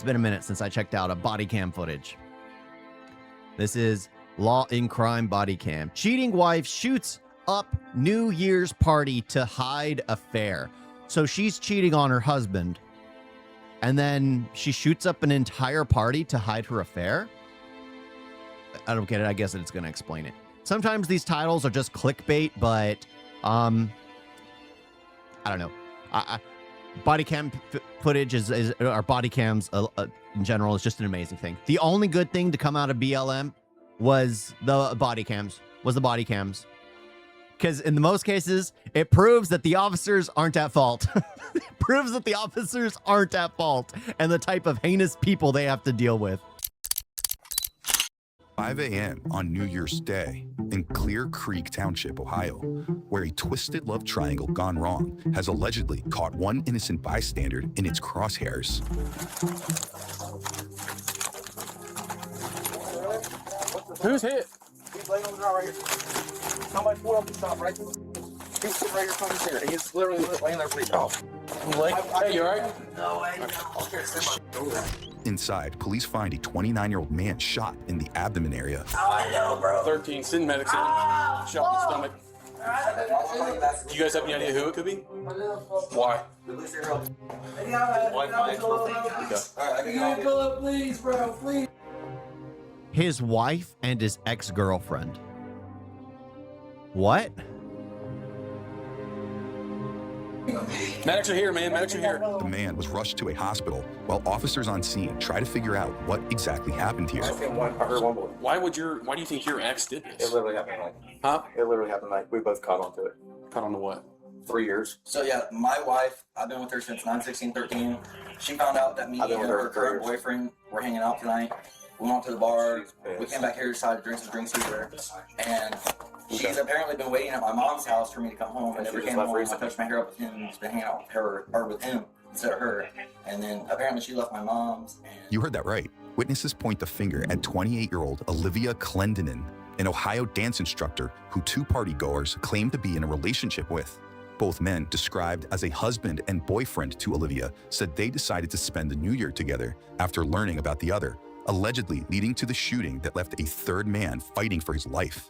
It's been a minute since I checked out a body cam footage. This is Law in Crime body cam. Cheating wife shoots up New Year's party to hide affair. So she's cheating on her husband, and then she shoots up an entire party to hide her affair? I don't get it. I guess it's going to explain it. Sometimes these titles are just clickbait, but I don't know. Body cam footage or body cams in general is just an amazing thing. The only good thing to come out of BLM was the body cams. Because in the most cases, it proves that the officers aren't at fault. It proves that the officers aren't at fault and the type of heinous people they have to deal with. 5 a.m. on New Year's Day in Clear Creek Township, Ohio, where a twisted love triangle gone wrong has allegedly caught one innocent bystander in its crosshairs. Who's hit? He's laying on the ground right here. Somebody pulled up and stopped right there. He's sitting right here from his here. He's literally laying there bleeding. Oh. Hey, you alright? No way. Inside, police find a 29-year-old man shot in the abdomen area. I know, bro. 13, send medics in. Shot in the stomach. Do you guys have any idea who it could be? Why? Please, bro, please. His wife and his ex-girlfriend. What? Medics are here, man. Medics are here. The man was rushed to a hospital while officers on scene try to figure out what exactly happened here. I heard one bullet. Why do you think your ex did It this? literally happened like. Huh? It literally happened like we both caught onto it. Caught on to what? 3 years. So yeah, my wife, I've been with her since 9/16/13. She found out that me I've been and with her her for current 3 years. boyfriend were hanging out tonight. We went to the bar. She's pissed. We came back here, decided to drink some drinks here, and she's Okay. apparently been waiting at my mom's house for me to come home. And I never she came just left home. I recently. touched my hair up with him. He's been hanging out with her or with him instead of her. And then apparently she left my mom's. And You heard that right. Witnesses point the finger at 28-year-old Olivia Clendenin, an Ohio dance instructor who two partygoers claim to be in a relationship with. Both men, described as a husband and boyfriend to Olivia, said they decided to spend the new year together after learning about the other, allegedly leading to the shooting that left a third man fighting for his life.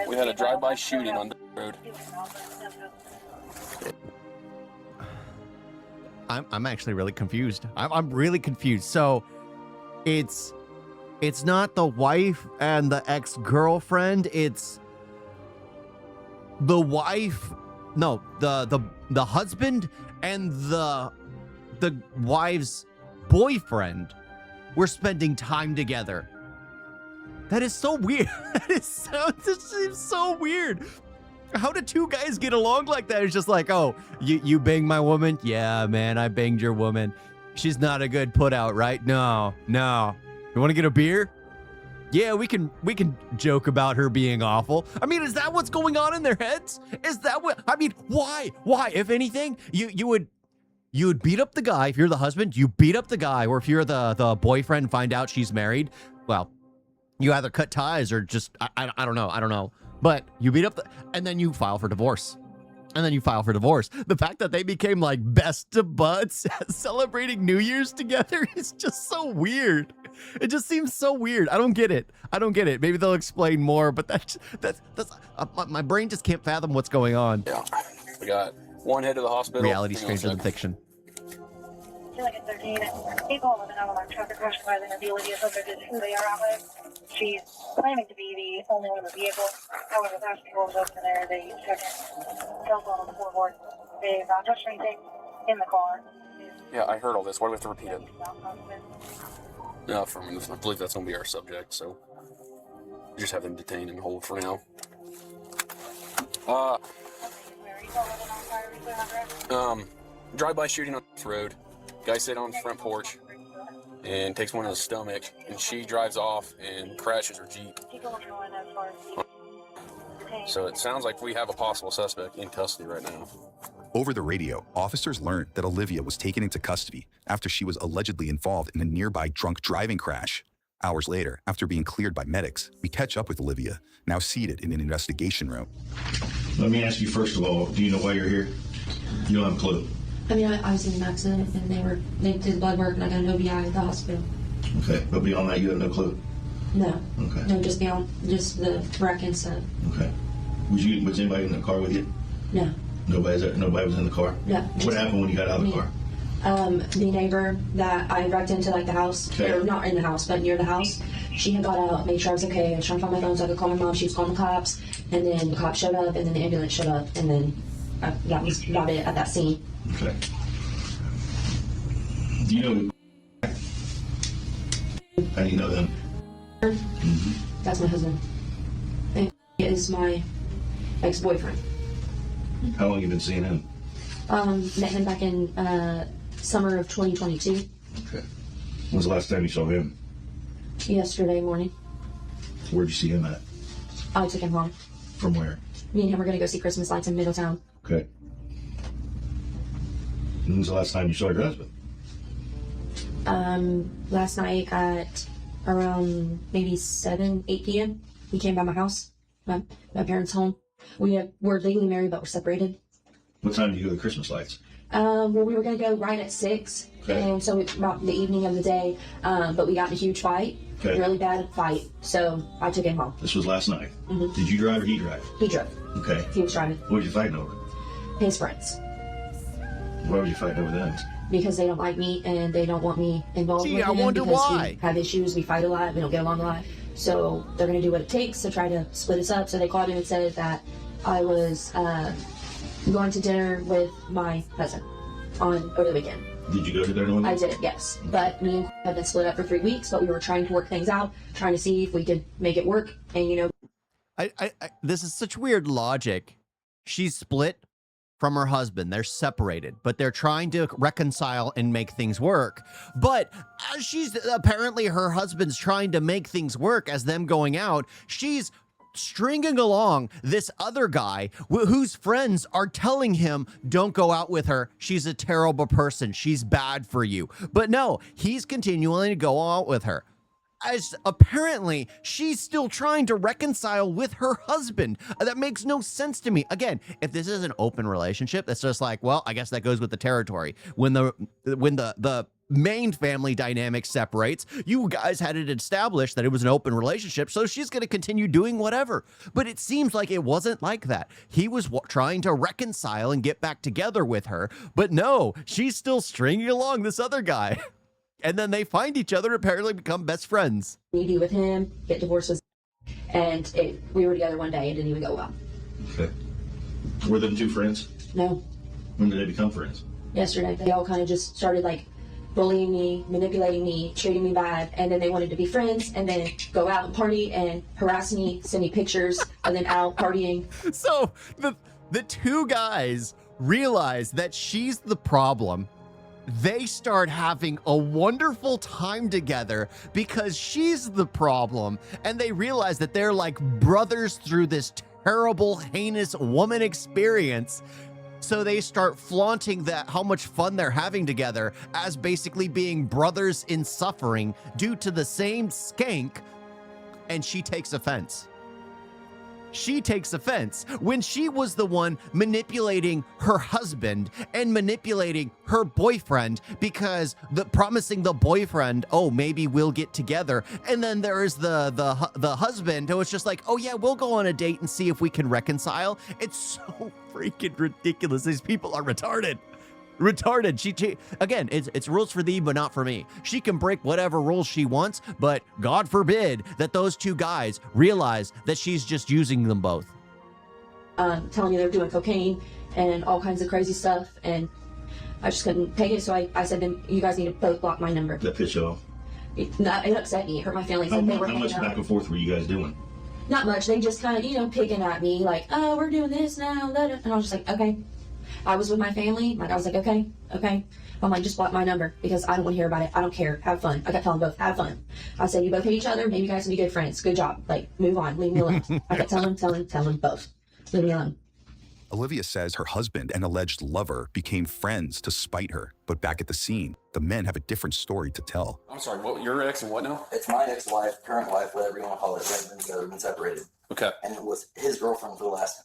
We had a drive-by shooting on the road. I'm actually really confused. I'm really confused. So it's not the wife and the ex-girlfriend, it's the wife, no, the husband and the wife's boyfriend were spending time together. That is so weird. This seems so weird. How do two guys get along like that? It's just like, oh, you banged my woman? Yeah, man, I banged your woman. She's not a good put out, right? No. You want to get a beer? Yeah, we can joke about her being awful. I mean, is that what's going on in their heads? Is that what, I mean, why? If anything, you would beat up the guy. If you're the husband, you beat up the guy. Or if you're the boyfriend, find out she's married, well, you either cut ties or just, I don't know. But you beat up and then you file for divorce. The fact that they became like best of buds celebrating New Year's together is just so weird. It just seems so weird. I don't get it. Maybe they'll explain more, but that's my brain just can't fathom what's going on. Yeah. We got one head to the hospital. Reality Hang on a stranger than second. fiction. Like 13, people live in a traffic crash causing the Olivia subject is who they are out with. She's claiming to be the only one in the vehicle. However, the people was up in there, they checked cell phone on the floorboard. They've not touched anything in the car. Yeah, I heard all this. Why do we have to repeat it? No, I believe that's going to be our subject, so we just have them detained and hold for now. Drive-by shooting on the road. Guy sitting on the front porch and takes one in the stomach, and she drives off and crashes her Jeep. So it sounds like we have a possible suspect in custody right now. Over the radio, officers learned that Olivia was taken into custody after she was allegedly involved in a nearby drunk driving crash. Hours later, after being cleared by medics, we catch up with Olivia, now seated in an investigation room. Let me ask you first of all, do you know why you're here? You don't have a clue. I mean, I was in an accident, and they did blood work, and I got an OBI at the hospital. Okay, but beyond that, you have no clue? No. Okay. No, just the wreck and stuff. Okay. Was anybody in the car with you? No. Nobody was in the car? No. What happened when you got out of the car? The neighbor that I wrecked into, like, the house, or not in the house, but near the house, she had got out, made sure I was okay. I was trying to find my phone so I could call my mom. She was calling the cops, and then the cops showed up, and then the ambulance showed up, and then that was about it at that scene. Okay. Do you know? How do you know them? That's my husband. And he is my ex-boyfriend. How long have you been seeing him? Met him back in summer of 2022. Okay. When's the last time you saw him? Yesterday morning. Where'd you see him at? I took him home. From where? Me and him were going to go see Christmas lights in Middletown. Okay. When's the last time you saw your husband? Last night at around maybe 8 p.m. He came by my house, my parents' home. We're legally married, but we're separated. What time did you go to the Christmas lights? Well, we were going to go right at 6, okay. And so it's about the evening of the day, but we got in a huge fight, okay. Really bad fight, so I took him home. This was last night? Mm-hmm. Did you drive or he drive? He drove. Okay. He was driving. What were you fighting over? His friends. Why were you fighting over them? Because they don't like me and they don't want me involved with I him. wonder because why. We have issues, we fight a lot, we don't get along a lot. So they're going to do what it takes to try to split us up. So they called him and said that I was going to dinner with my cousin over the weekend. Did you go to dinner with him? I did, yes. But me and have been split up for 3 weeks, but we were trying to work things out, trying to see if we could make it work. And, you know, this is such weird logic. She's split from her husband. They're separated, but they're trying to reconcile and make things work. But as she's apparently her husband's trying to make things work as them going out, she's stringing along this other guy whose friends are telling him, don't go out with her. She's a terrible person. She's bad for you. But no, he's continuing to go out with her. As apparently she's still trying to reconcile with her husband. That makes no sense to me. Again, if this is an open relationship, that's just like, well, I guess that goes with the territory. When the main family dynamic separates, you guys had it established that it was an open relationship, so she's going to continue doing whatever. But it seems like it wasn't like that. He was trying to reconcile and get back together with her, but no, she's still stringing along this other guy. And then they find each other, apparently become best friends. Me be with him, get divorced with, and we were together one day. It didn't even go well. Okay. Were them two friends? No. When did they become friends? Yesterday. They all kind of just started like bullying me, manipulating me, treating me bad, and then they wanted to be friends and then go out and party and harass me, send me pictures of them out partying. So the two guys realize that she's the problem. They start having a wonderful time together because she's the problem, and they realize that they're like brothers through this terrible, heinous woman experience. So they start flaunting that how much fun they're having together as basically being brothers in suffering due to the same skank, and she takes offense. She takes offense when she was the one manipulating her husband and manipulating her boyfriend because promising the boyfriend, oh, maybe we'll get together. And then there is the husband who was just like, oh yeah, we'll go on a date and see if we can reconcile. It's so freaking ridiculous. These people are retarded. She again, it's rules for thee, but not for me. She can break whatever rules she wants, but God forbid that those two guys realize that she's just using them both. Telling me they're doing cocaine and all kinds of crazy stuff, and I just couldn't take it. So I said, then you guys need to both block my number. That pissed you off? It upset me. It hurt my feelings. How They were much hanging back out. and forth were you guys doing? Not much. They just kind of, picking at me like, oh, we're doing this now. And I was just like, okay. I was with my family. I was like, okay. I'm like, just block my number because I don't want to hear about it. I don't care. Have fun. I kept telling both, have fun. I said, you both hate each other. Maybe you guys can be good friends. Good job. Like, move on. Leave me alone. I kept telling both. Leave me alone. Olivia says her husband and alleged lover became friends to spite her. But back at the scene, the men have a different story to tell. I'm sorry, what, your ex and what now? It's my ex-wife, current wife, whatever you want to call it. We've been together, been separated. Okay. And it was his girlfriend for the last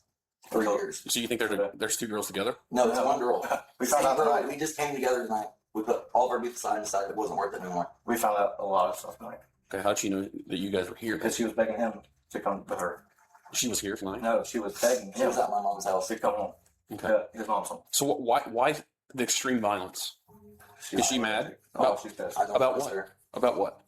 3 years. So you think there's two girls together? No, it's one girl. We found out tonight. We just came together tonight. We put all of our beef aside and decided it wasn't worth it anymore. We found out a lot of stuff tonight Okay, how'd she know that you guys were here? because she was begging him to come with her. She was here tonight. No, she was begging She him was at my mom's house. to come home. Okay. Yeah, his mom's home. So why the extreme violence? Is she mad? Oh, she's pissed. I don't About trust what? her. About what?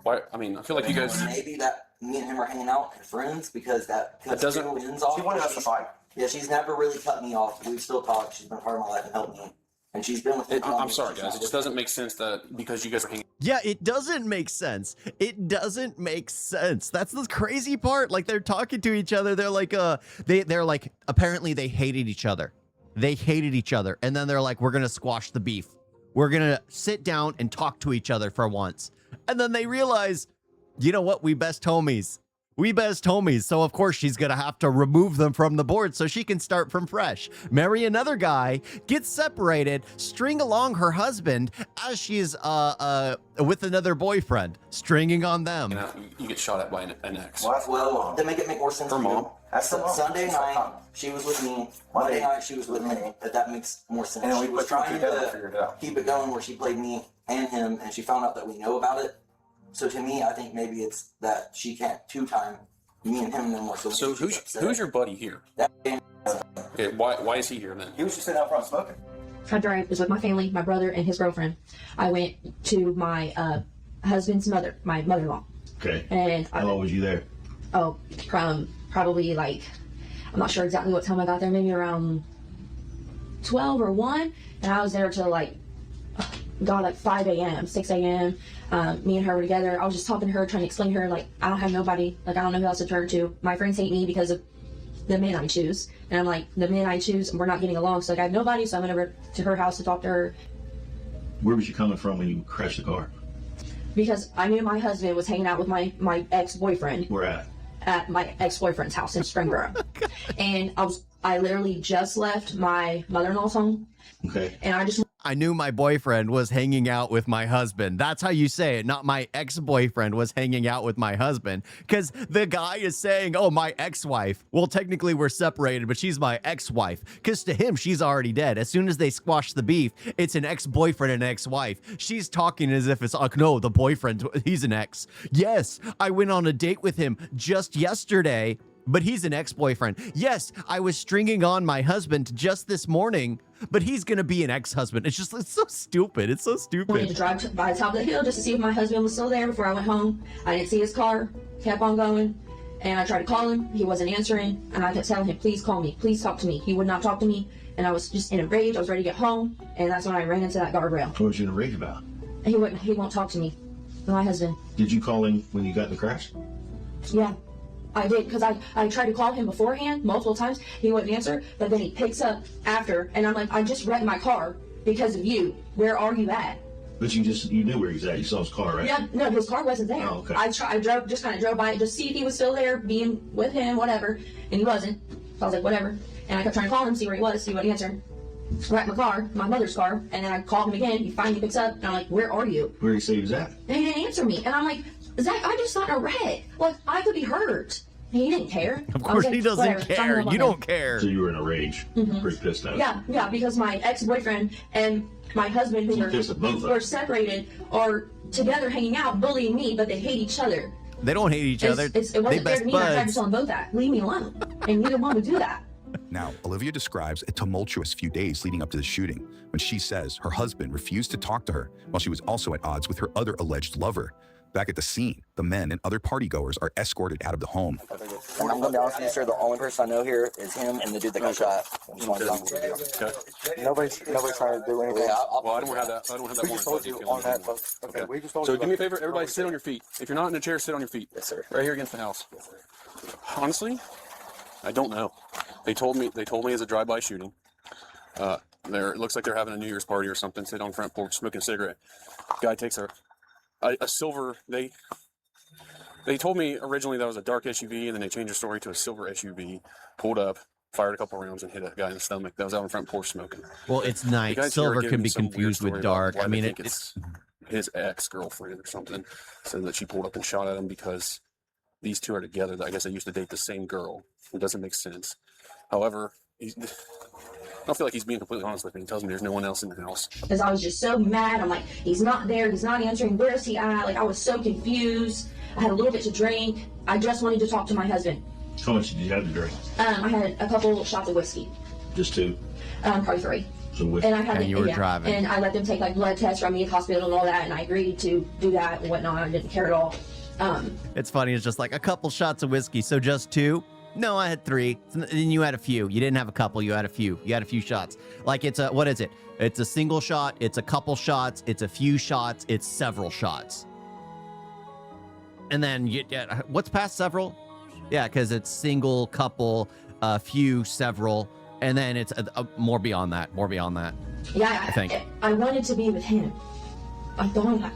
Why? I mean, I feel like you guys. Maybe that me and him are hanging out and friends because that That doesn't- two ends off. She wanted us to fight. Yeah, she's never really cut me off. We've still talked. She's been part of my life and helped me. And she's been with me. I'm sorry, guys. It just doesn't make sense that because you guys are hanging. Yeah, it doesn't make sense. It doesn't make sense. That's the crazy part. Like they're talking to each other. They're like, they're like, apparently they hated each other. They hated each other. And then they're like, we're going to squash the beef. We're going to sit down and talk to each other for once. And then they realize, you know what? We best homies. We best homies. So, of course, she's going to have to remove them from the board so she can start from fresh. Marry another guy, get separated, string along her husband as she's with another boyfriend, stringing on them. You get shot at by an ex. Well, to make it make more sense Her to mom? you, That's her mom. Sunday night, she was with me. Monday night, she was with me. If that makes more sense. And then we She was put two trying together and figured it to out. keep it going where she played me and him, and she found out that we know about it. So to me, I think maybe it's that she can't two-time me and him no more. So So who's your buddy here? That- Okay, why is he here then? He was just sitting out front smoking. After I was with my family, my brother and his girlfriend, I went to my husband's mother, my mother-in-law, Okay. and How long was you there? probably like, I'm not sure exactly what time I got there, maybe around 12 or 1, and I was there till like 5 a.m., 6 a.m. Me and her were together. I was just talking to her, trying to explain to her, like, I don't have nobody, like, I don't know who else to turn to. My friends hate me because of the men I choose. And I'm like, the men I choose, we're not getting along, so like, I have nobody, so I went over to her house to talk to her. Where was you coming from when you crashed the car? Because I knew my husband was hanging out with my ex-boyfriend Where at my ex-boyfriend's house in Springboro. And I literally just left my mother-in-law's home, Okay. and I knew my boyfriend was hanging out with my husband. That's how you say it. Not my ex-boyfriend was hanging out with my husband. Because the guy is saying, oh, my ex-wife. Well, technically we're separated, but she's my ex-wife. Because to him, she's already dead. As soon as they squash the beef, it's an ex-boyfriend and ex-wife. She's talking as if it's like, no, the boyfriend, he's an ex. Yes, I went on a date with him just yesterday, but he's an ex-boyfriend. Yes, I was stringing on my husband just this morning, but he's gonna be an ex-husband. It's so stupid. It's so wanted to stupid. drive by the top of the hill just to see if my husband was still there before I went home. I didn't see his car, kept on going, and I tried to call him. He wasn't answering, and I kept telling him, please call me, please talk to me. He would not talk to me, and I was just in a rage. I was ready to get home, and that's when I ran into that guardrail. What was you in a rage about? And he won't talk to me, my husband. Did you call him when you got in the crash? Yeah, I did, because I tried to call him beforehand multiple times. He wouldn't answer, but then he picks up after, and I'm like, I just wrecked my car because of you. Where are you at? But you knew where he was at. You saw his car, right? Yeah, no, his car wasn't there. Oh, okay. I just kind of drove by it, just see if he was still there, being with him, whatever, and he wasn't. So I was like, whatever. And I kept trying to call him, see where he was, see what he answered. Wrecked my car, my mother's car, and then I called him again. He finally picks up, and I'm like, where are you? Where did he say he was at? And he didn't answer me, and I'm like, Zach, I just got in a wreck. Like, I could be hurt. And he didn't care. Of course he doesn't care. You don't care. So you were in a rage. Pretty pissed out. Yeah, because my ex-boyfriend and my husband, who You pissed at both of them. were separated, are together hanging out, bullying me, but they hate each other. They don't hate each other. It They wasn't fair best to me. I tried to buds. tell them both that. Leave me alone. And neither one would do that. Now, Olivia describes a tumultuous few days leading up to the shooting when she says her husband refused to talk to her while she was also at odds with her other alleged lover. Back at the scene, the men and other partygoers are escorted out of the home. And I'm going to be honest with you, sir. The only person I know here is him and the dude that got shot. I just wanted to be honest with you. Okay. Nobody's trying to do anything. Yeah, Well, I don't have that. I don't have that We more just told info you if want on more that. info. Okay, Okay. we just told So you. do me a favor, everybody sit on your feet. If you're not in a chair, sit on your feet. Yes, sir. Right here against the house. Honestly, I don't know. They told me it's a drive-by shooting. It looks like they're having a New Year's party or something. Sit on the front porch, smoking a cigarette. Guy takes a silver. They told me originally that was a dark SUV, and then they changed the story to a silver SUV. Pulled up, fired a couple rounds, and hit a guy in the stomach. That was out in front porch smoking. Well, it's The night. guys here are Silver giving can me be some weird confused story with about dark. why I they mean, think it's his ex-girlfriend or something. Said that she pulled up and shot at him because these two are together. I guess they used to date the same girl. It doesn't make sense. However, I don't feel like he's being completely honest with me. He tells me there's no one else in the house. Because I was just so mad. I'm like, he's not there. He's not answering. Where is he at? Like, I was so confused. I had a little bit to drink. I just wanted to talk to my husband. How much did you have to drink? I had a couple shots of whiskey. Just 2. Probably 3. So with, And I had And you were driving. And I let them take like blood tests from me at the hospital and all that, and I agreed to do that and whatnot. I didn't care at all. It's funny. It's just like a couple shots of whiskey. So just 2? No, I had 3. And you had a few. You didn't have a couple. You had a few. You had a few shots. Like it's a, what is it? It's a single shot. It's a couple shots. It's a few shots. It's several shots. And then what's past several? Yeah, because it's single, couple, few, several. And then it's more beyond that. More beyond that. Yeah, I think. I wanted to be with him. I thought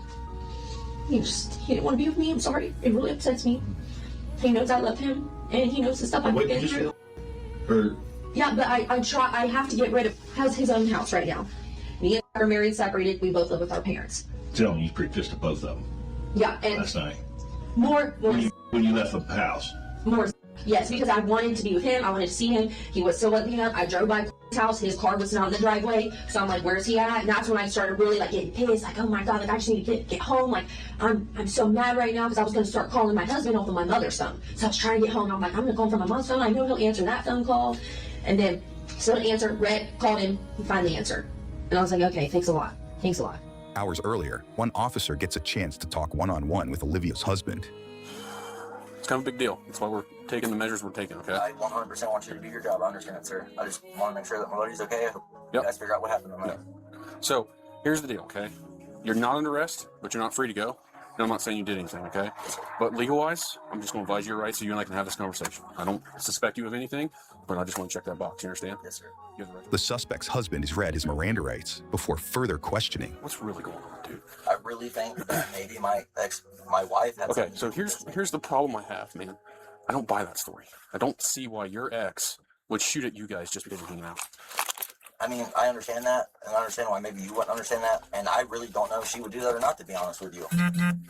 he didn't want to be with me. I'm sorry. It really upsets me. He knows I love him, and he knows the stuff I've been through. Yeah, but I have to get rid of. Has his own house right now. Me and are married, separated. We both live with our parents. tell me you pretty pissed at both of them Yeah, and last night. more. When you left the house. More. Yes, because I wanted to be with him. I wanted to see him. He was still looking up. I drove by his house. His car was not in the driveway. So I'm like, where's he at? And that's when I started really like getting pissed. Like, oh my God, like I just need to get home. Like I'm so mad right now because I was going to start calling my husband off of my mother's phone. So I was trying to get home. I'm like, I'm going to call him from my mom's phone. I know he'll answer that phone call. And then still didn't answer. Rhett called him. He finally answered. And I was like, okay, thanks a lot. Thanks a lot. Hours earlier, one officer gets a chance to talk one-on-one with Olivia's husband. It's kind of a big deal. That's why we're taking the measures we're taking, okay? I 100% want you to do your job. I understand it, sir. I just want to make sure that my buddy's okay. I hope you guys figure out what happened tonight. So, here's the deal, okay? You're not under arrest, but you're not free to go. And I'm not saying you did anything, okay? But legal-wise, I'm just going to advise you your rights so you and I can have this conversation. I don't suspect you of anything, but I just want to check that box. You understand? Yes, sir. You have the right. The suspect's husband is read his Miranda rights before further questioning. What's really going on, dude? I really think that maybe my wife had Okay, so here's the problem I have, man. I don't buy that story. I don't see why your ex would shoot at you guys just because you're hanging out. I mean, I understand that, and I understand why maybe you wouldn't understand that, and I really don't know if she would do that or not, to be honest with you.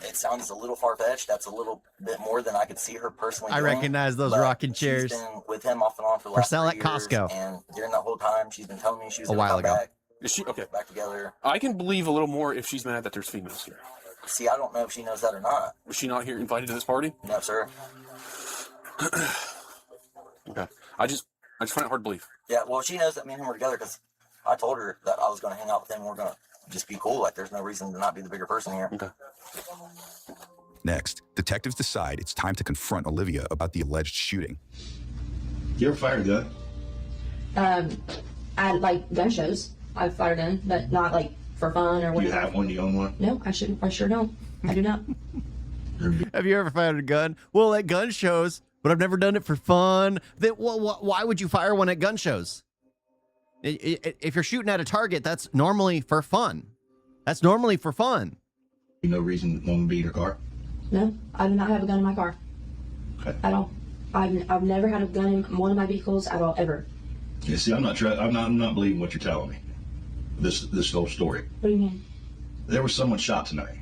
It sounds a little far-fetched. That's a little bit more than I could see her personally doing. recognize those but rocking chairs. She's been with him off and on for the For last sale 3 at years, Costco. and during that whole time, she's been telling me she was A going to while come ago. back, Is she okay? back together. I can believe a little more if she's mad that there's females here. See, I don't know if she knows that or not. Was she not here invited to this party? No, sir. Okay. I just find it hard to believe. Yeah, well, she knows that me and him were together because I told her that I was going to hang out with him and we're going to just be cool. Like, there's no reason to not be the bigger person here. Okay. Next, detectives decide it's time to confront Olivia about the alleged shooting. You ever fired a gun? I like gun shows. I've fired a gun, but not like for fun or Do whatever. you have one? Do you own one? No, I sure don't. I do not. Have you ever fired a gun? Well, at gun shows, but I've never done it for fun. Why would you fire one at gun shows? If you're shooting at a target, that's normally for fun. That's normally for fun. No reason to be in your car? No, I do not have a gun in my car. Okay. At all. I've never had a gun in one of my vehicles at all, ever. Yeah, see, I'm not believing what you're telling me. This whole story. What do you mean? There was someone shot tonight,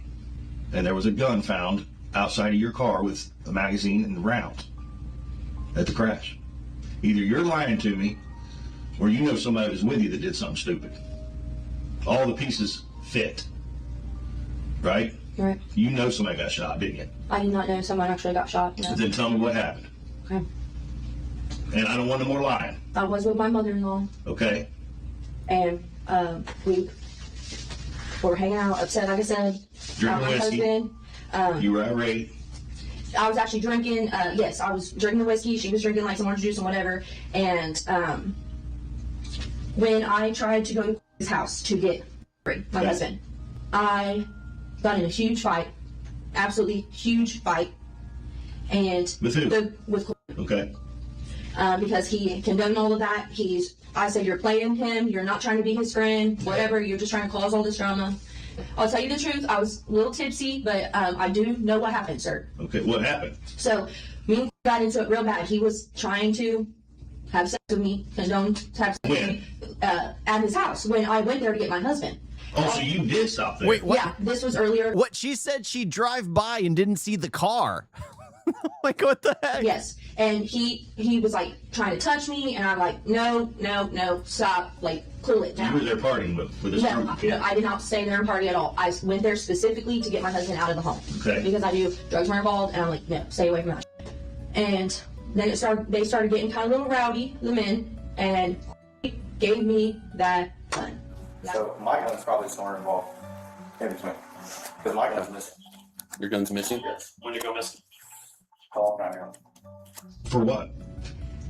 and there was a gun found outside of your car with a magazine and rounds at the crash. Either you're lying to me, or you know somebody was with you that did something stupid. All the pieces fit, right? Right. You know somebody got shot, didn't you? I did not know someone actually got shot. No. Then tell me what happened. Okay. And I don't want no more lying, I was with my mother-in-law, okay? and we were hanging out, upset, like I said. Drinking My whiskey. husband. You were irate. I was actually drinking. Yes, I was drinking the whiskey. She was drinking like some orange juice and whatever. And when I tried to go to his house to get my husband, I got in a huge fight, absolutely huge fight. And With who? with Okay. because he condoned all of that. I said, you're playing him. You're not trying to be his friend. Whatever. You're just trying to cause all this drama. I'll tell you the truth. I was a little tipsy, but I do know what happened, sir. Okay, what happened? So me and got into it real bad. He was trying to have sex with me, condone to have sex with me, at his house when I went there to get my husband. Oh, so you did stop there. Wait, what? Yeah, this was earlier. What? She said she'd drive by and didn't see the car. Like, what the heck? Yes. And he was like trying to touch me, and I'm like, no, stop, like, cool it You down. were there partying with this No, group. I did not stay there and party at all. I went there specifically to get my husband out of the home. Okay. Because I knew drugs were involved, and I'm like, no, stay away from that. And then they started getting kind of a little rowdy, the men, and he gave me that gun. So my gun's probably somewhere involved in between. Because my gun's missing. Your gun's missing? Yes. When did it go missing? Call 911. For what?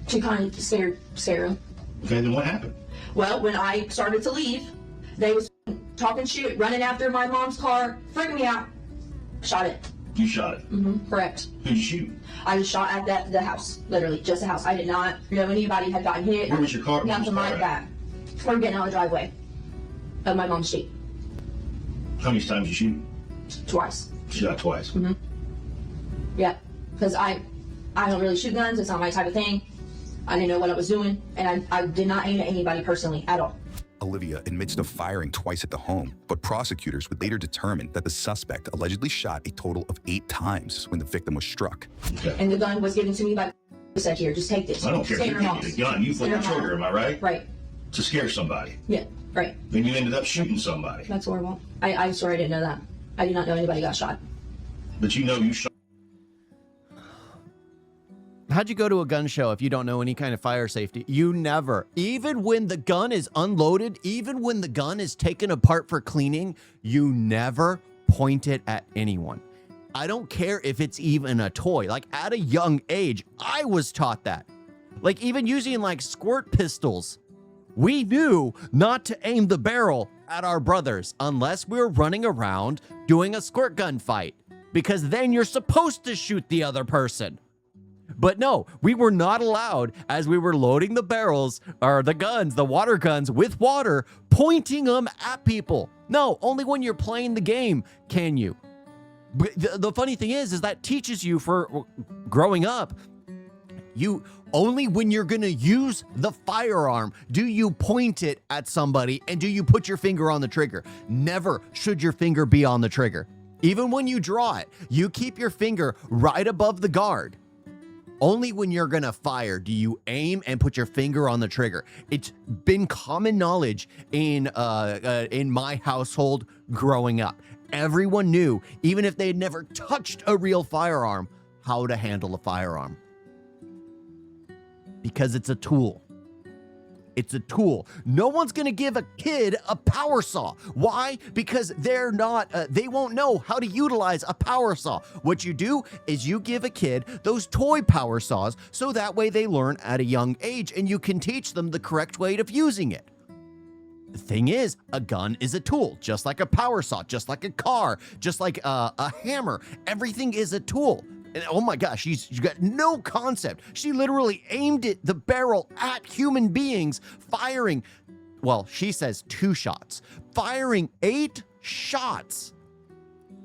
She kind of scared him. Okay, then what happened? Well, when I started to leave, they was talking shit, running after my mom's car, freaking me out. Shot it. You shot it. Correct. Who'd you shoot? I was shot at the house, literally, just the house. I did not know anybody had gotten hit. Where was your car? Nothing like that. We're getting out of the driveway of my mom's Jeep. How many times you shoot? Twice. Shot twice. Yeah, because I don't really shoot guns. It's not my type of thing. I didn't know what I was doing, and I did not aim at anybody personally at all. Olivia admits to firing twice at the home, but prosecutors would later determine that the suspect allegedly shot a total of 8 times when the victim was struck. Okay. And the gun was given to me by said, here, just take this. I don't care if Stay you in your give me house. the gun. You pulled the Stay in your trigger, house. am I right? Right. To scare somebody. Yeah, right. Then you ended up shooting somebody. That's horrible. I swear I didn't know that. I did not know anybody got shot. But you know you shot. How'd you go to a gun show if you don't know any kind of fire safety? You never. Even when the gun is unloaded, even when the gun is taken apart for cleaning, you never point it at anyone. I don't care if it's even a toy. Like, at a young age, I was taught that. Like, even using like squirt pistols, we knew not to aim the barrel at our brothers unless we were running around doing a squirt gun fight, because then you're supposed to shoot the other person. But no, we were not allowed, as we were loading the barrels, or the guns, the water guns, with water, pointing them at people. No, only when you're playing the game can you. But the funny thing is that teaches you for growing up, you only when you're gonna use the firearm do you point it at somebody and do you put your finger on the trigger. Never should your finger be on the trigger. Even when you draw it, you keep your finger right above the guard. Only when you're gonna fire do you aim and put your finger on the trigger. It's been common knowledge in my household growing up. Everyone knew, even if they had never touched a real firearm, how to handle a firearm. Because it's a tool. It's a tool. No one's gonna give a kid a power saw. Why? Because they're not, they won't know how to utilize a power saw. What you do is you give a kid those toy power saws so that way they learn at a young age and you can teach them the correct way of using it. The thing is, a gun is a tool, just like a power saw, just like a car, just like a hammer. Everything is a tool. And oh my gosh, she's got no concept. She literally aimed the barrel at human beings, firing, well, she says 2 shots, firing 8 shots.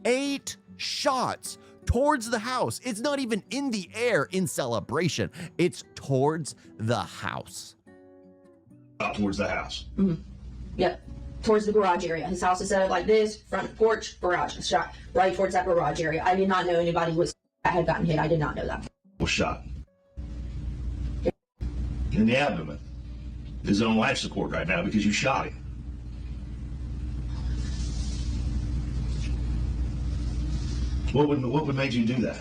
8 shots towards the house. It's not even in the air in celebration. It's towards the house. Out towards the house. Yep. Towards the garage area. His house is set up like this, front porch, garage. Shot right towards that garage area. I did not know anybody had gotten hit. I did not know that. Was shot. In the abdomen. Is on life support right now because you shot him. What would make you do that?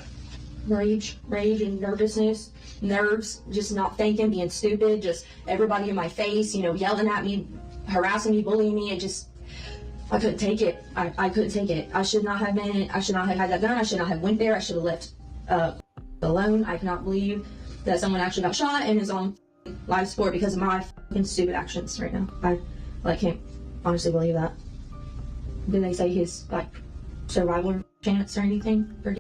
Rage and nervousness, nerves, just not thinking, being stupid, just everybody in my face, yelling at me, harassing me, bullying me. I couldn't take it. I couldn't take it. I should not have had that gun. I should not have went there. I should have left alone. I cannot believe that someone actually got shot and is on life support because of my fucking stupid actions right now. I can't honestly believe that. Did they say his survival chance or anything? I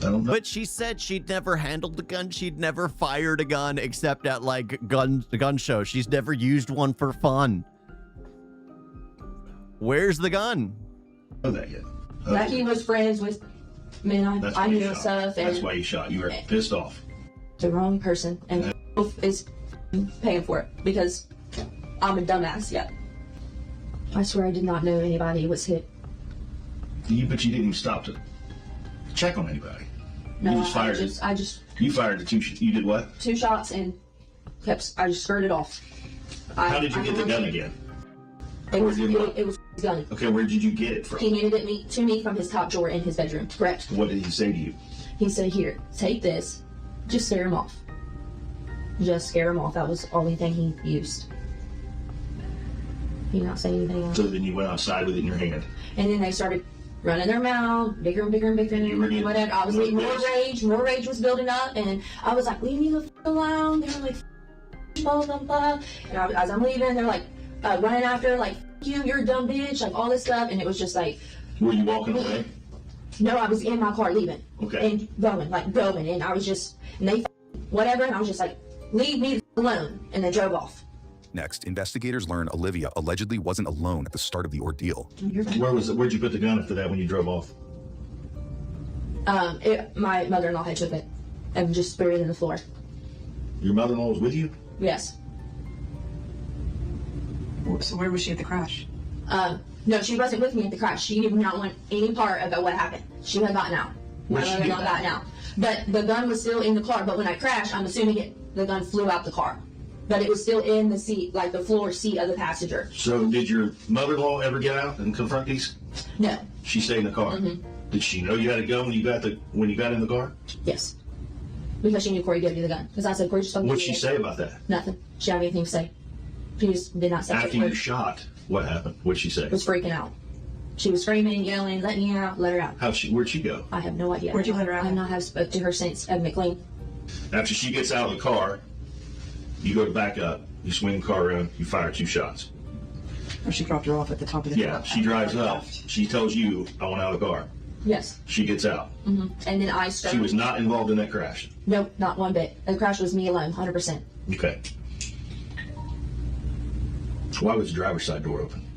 don't know. But she said she'd never handled a gun. She'd never fired a gun except at the gun show. She's never used one for fun. Where's the gun? I don't know that yet. That he was friends with men I knew and stuff. And that's why you shot. You were pissed off. The wrong person. And is paying for it because I'm a dumbass. Yeah. I swear I did not know anybody was hit. But you didn't even stop to check on anybody. No, You just fired I just You fired the two. You did what? 2 shots and I just skirted off. How did you get the gun again? It was his gun. Okay, where did you get it from? He handed it to me from his top drawer in his bedroom. Correct. What did he say to you? He said, "Here, take this. Just scare him off. Just scare him off." That was the only thing he used. He did not say anything else. So then you went outside with it in your hand. And then they started running their mouth, bigger and bigger and bigger, You were and getting whatever. I was like getting this. more rage was building up, and I was like, "Leave me the f alone." They were like, blah blah blah. And as I'm leaving, they're like running after, like, "You, you're a dumb bitch," like all this stuff, and it was just like, Were you walking away? no, I was in my car leaving. Okay. And going, and I was just, and they whatever, and I was just like, "Leave me alone," and they drove off. Next, investigators learn Olivia allegedly wasn't alone at the start of the ordeal. Where'd you put the gun after that when you drove off? My mother-in-law had took it and just threw it in the floor. Your mother-in-law was with you? Yes. So where was she at the crash? No, she wasn't with me at the crash. She did not want any part about what happened. She had gotten out. My Where'd she mother-in-law get gotten out. But the gun was still in the car. But when I crashed, I'm assuming the gun flew out the car. But it was still in the seat, like the floor seat of the passenger. So did your mother-in-law ever get out and confront these? No. She stayed in the car. Mm-hmm. Did she know you had a gun when you got in the car? Yes. Because she knew Corey gave me the gun. Because I said, "Corey just told me." What'd she say about that? Nothing. She didn't have anything to say. She just did not say After anything. you shot, what happened? What'd she say? Was freaking out. She was screaming, yelling, "Let me out, let her out." Where'd she go? I have no idea. Where'd you let her out? I have not have spoke to her since McLean. After she gets out of the car, you go to back up, you swing the car around, you fire 2 shots. Or she dropped her off at the top of the hill. Yeah, she drives up. She tells you, "I want out of the car." Yes. She gets out. Mm-hmm. And then I started. She was not involved in that crash. Nope, not one bit. The crash was me alone, 100%. Okay. Why was the driver's side door open?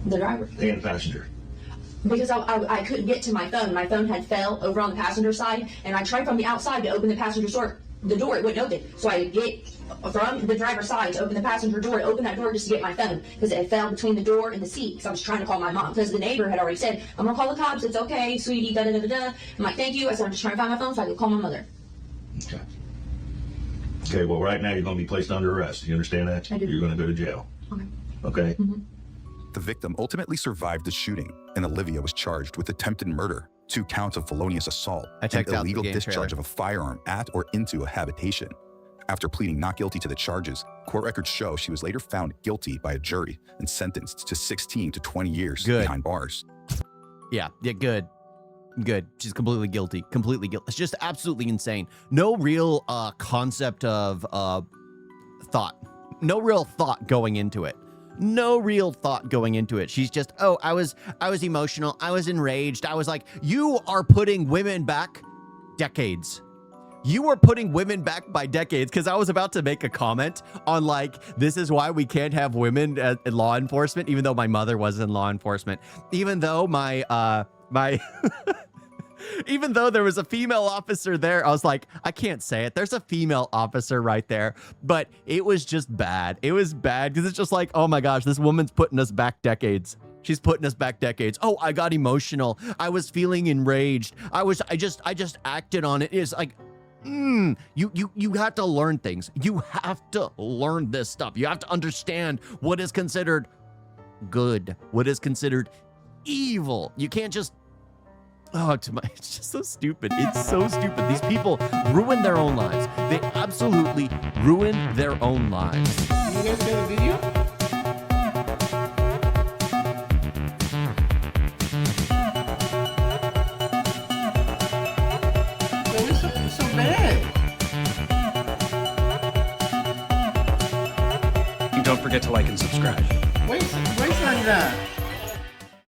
The driver. And the passenger. Because I couldn't get to my phone. My phone had fell over on the passenger side, and I tried from the outside to open the passenger door. The door, it wouldn't open. So I get from the driver's side to open the passenger door, to open that door just to get my phone, because it fell between the door and the seat, because I was trying to call my mom, because the neighbor had already said, "I'm going to call the cops, it's okay, sweetie, da da da da da." I'm like, "Thank you." I said, "I'm just trying to find my phone so I can call my mother." Okay. Okay, well, right now you're going to be placed under arrest. You understand that? I do. You're going to go to jail. Okay. Okay? Mm-hmm. The victim ultimately survived the shooting, and Olivia was charged with attempted murder, 2 counts of felonious assault, I and checked out the illegal game discharge trailer. of a firearm at or into a habitation. After pleading not guilty to the charges, court records show she was later found guilty by a jury and sentenced to 16 to 20 years Good. behind bars. Yeah, good. She's completely guilty. Completely guilty. It's just absolutely insane. No real concept of thought. No real thought going into it. No real thought going into it. She's just, "Oh, I was emotional. I was enraged." I was like, you are putting women back decades. You are putting women back by decades, because I was about to make a comment on, like, this is why we can't have women in law enforcement, even though my mother was in law enforcement. Even though even though there was a female officer there, I was like, I can't say it. There's a female officer right there. But it was just bad. It was bad because it's just like, oh my gosh, this woman's putting us back decades. She's putting us back decades. "Oh, I got emotional. I was feeling enraged. I just acted on it." It's like, you have to learn things. You have to learn this stuff. You have to understand what is considered good, what is considered evil. You can't just, it's just so stupid. It's so stupid. These people ruin their own lives. They absolutely ruin their own lives. You guys got a video? So bad. And don't forget to like and subscribe. Wait on that.